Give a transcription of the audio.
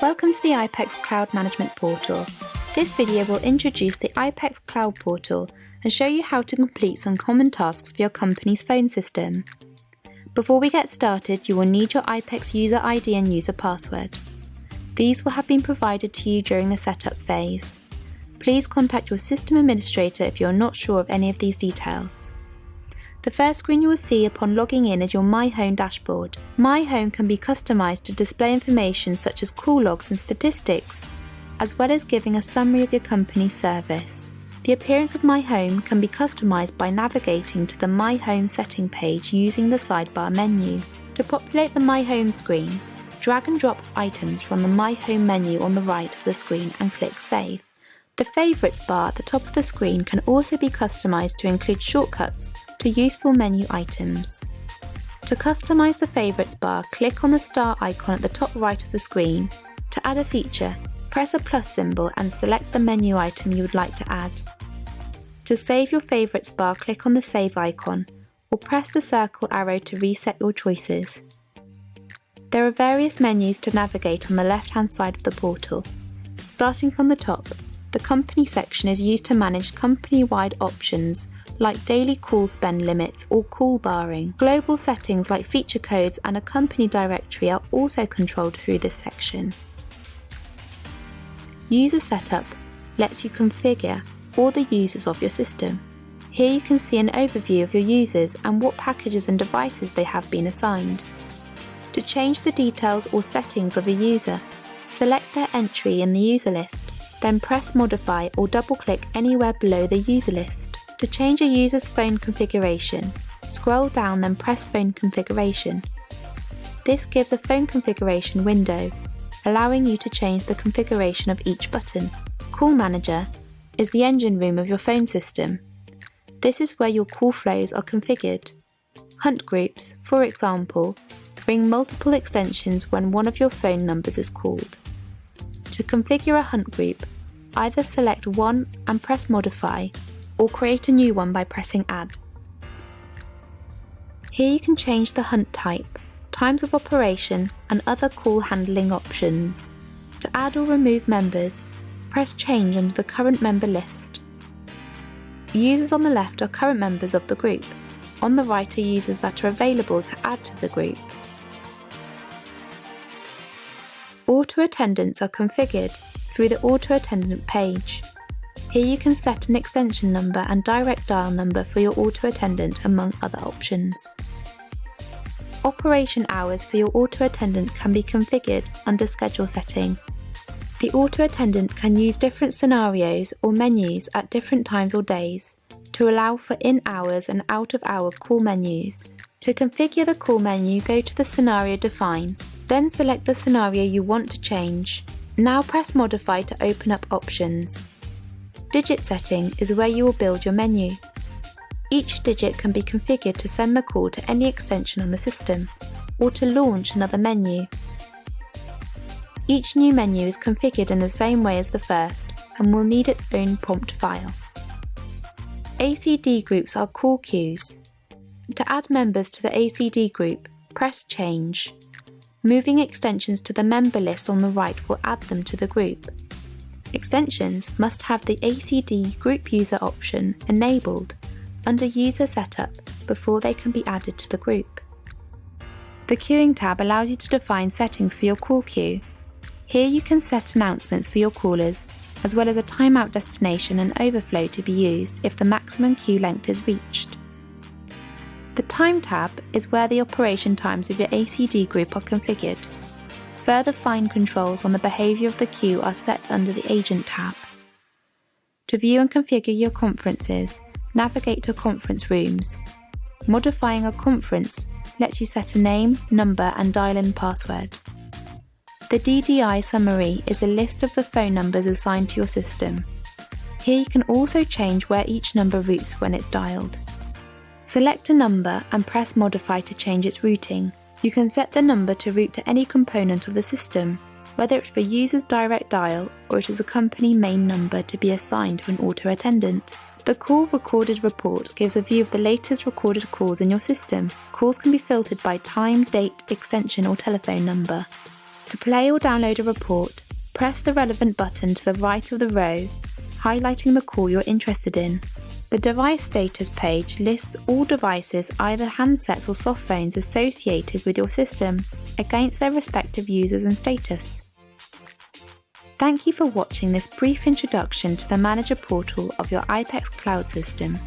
Welcome to the iPECS Cloud Management Portal. This video will introduce the iPECS Cloud Portal and show you how to complete some common tasks for your company's phone system. Before we get started, you will need your iPECS user ID and user password. These will have been provided to you during the setup phase. Please contact your system administrator if you are not sure of any of these details. The first screen you will see upon logging in is your My Home dashboard. My Home can be customized to display information such as call logs and statistics, as well as giving a summary of your company's service. The appearance of My Home can be customized by navigating to the My Home setting page using the sidebar menu. To populate the My Home screen, drag and drop items from the My Home menu on the right of the screen and click Save. The Favorites bar at the top of the screen can also be customized to include shortcuts to useful menu items. To customize the Favorites bar, click on the star icon at the top right of the screen. To add a feature, press a plus symbol and select the menu item you would like to add. To save your Favorites bar, click on the Save icon or press the circle arrow to reset your choices. There are various menus to navigate on the left-hand side of the portal. Starting from the top, the Company section is used to manage company-wide options like daily call spend limits or call barring. Global settings like feature codes and a company directory are also controlled through this section. User Setup lets you configure all the users of your system. Here you can see an overview of your users and what packages and devices they have been assigned. To change the details or settings of a user, select their entry in the user list. Then press Modify or double-click anywhere below the user list. To change a user's phone configuration, scroll down then press Phone Configuration. This gives a phone configuration window, allowing you to change the configuration of each button. Call Manager is the engine room of your phone system. This is where your call flows are configured. Hunt groups, for example, bring multiple extensions when one of your phone numbers is called. To configure a hunt group, either select one and press Modify, or create a new one by pressing Add. Here you can change the hunt type, times of operation, and other call handling options. To add or remove members, press Change under the current member list. Users on the left are current members of the group. On the right are users that are available to add to the group. Auto attendants are configured through the auto attendant page. Here you can set an extension number and direct dial number for your auto attendant, among other options. Operation hours for your auto attendant can be configured under schedule setting. The auto attendant can use different scenarios or menus at different times or days to allow for in-hours and out-of-hour call menus. To configure the call menu, go to the scenario Define. Then select the scenario you want to change. Now press Modify to open up options. Digit setting is where you will build your menu. Each digit can be configured to send the call to any extension on the system, or to launch another menu. Each new menu is configured in the same way as the first and will need its own prompt file. ACD groups are call queues. To add members to the ACD group, press Change. Moving extensions to the member list on the right will add them to the group. Extensions must have the ACD Group User option enabled under User Setup before they can be added to the group. The Queuing tab allows you to define settings for your call queue. Here you can set announcements for your callers, as well as a timeout destination and overflow to be used if the maximum queue length is reached. The Time tab is where the operation times of your ACD group are configured. Further fine controls on the behaviour of the queue are set under the Agent tab. To view and configure your conferences, navigate to Conference Rooms. Modifying a conference lets you set a name, number and dial-in password. The DDI summary is a list of the phone numbers assigned to your system. Here you can also change where each number routes when it's dialed. Select a number and press Modify to change its routing. You can set the number to route to any component of the system, whether it's for users direct dial or it is a company main number to be assigned to an auto attendant. The Call Recorded report gives a view of the latest recorded calls in your system. Calls can be filtered by time, date, extension or telephone number. To play or download a report, press the relevant button to the right of the row, highlighting the call you're interested in. The device status page lists all devices, either handsets or soft phones, associated with your system against their respective users and status. Thank you for watching this brief introduction to the Manager portal of your iPECS cloud system.